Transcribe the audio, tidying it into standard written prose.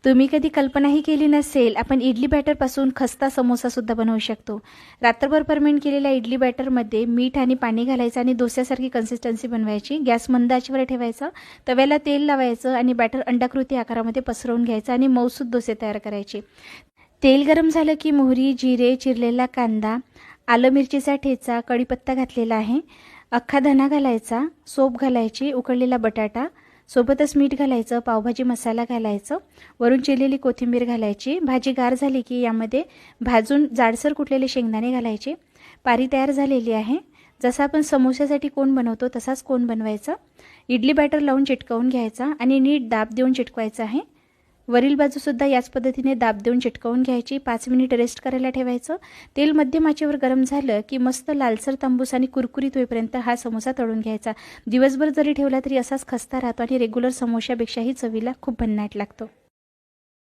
तुम्ही कधी कल्पनाही केली नसेल, आपण इडली बॅटरपासून खस्ता समोसासुद्धा बनवू शकतो. रात्रभर फर्मेंट केलेल्या इडली बॅटरमध्ये मीठ आणि पाणी घालायचं आणि डोस्यासारखी कन्सिस्टन्सी बनवायची. गॅस मंद आचेवर ठेवायचा. तव्याला तेल लावायचं आणि बॅटर अंडाकृती आकारामध्ये पसरवून घ्यायचं आणि मऊसूत डोसे तयार करायचे. तेल गरम झालं की मोहरी, जिरे, चिरलेला कांदा, आलं मिरचीचा ठेचा, कढीपत्ता घातलेला आहे, अख्खा धना घालायचा, सोप घालायची, उकळलेला बटाटा, सोबतच मीठ घालायचं, पावभाजी मसाला घालायचं, वरून चिरलेली कोथिंबीर घालायची. भाजी गार झाली की यामध्ये भाजून जाडसर कुटलेले शेंगदाणे घालायचे. पारी तयार झालेली आहे. जसं आपण समोस्यासाठी कोन बनवतो तसाच कोन बनवायचा. इडली बॅटर लावून चिटकवून घ्यायचा आणि नीट दाब देऊन चिटकवायचा आहे. वरील बाजूसुद्धा याच पद्धतीने दाब देऊन चिटकवून घ्यायची. 5 मिनिट रेस्ट करायला ठेवायचं. तेल मध्यम आचेवर गरम झालं की मस्त लालसर तांबूस आणि कुरकुरीत होईपर्यंत हा समोसा तळून घ्यायचा. दिवसभर जरी ठेवला तरी असाच खस्ता राहतो आणि रेग्युलर समोशापेक्षाही चवीला खूप भन्नाट लागतो.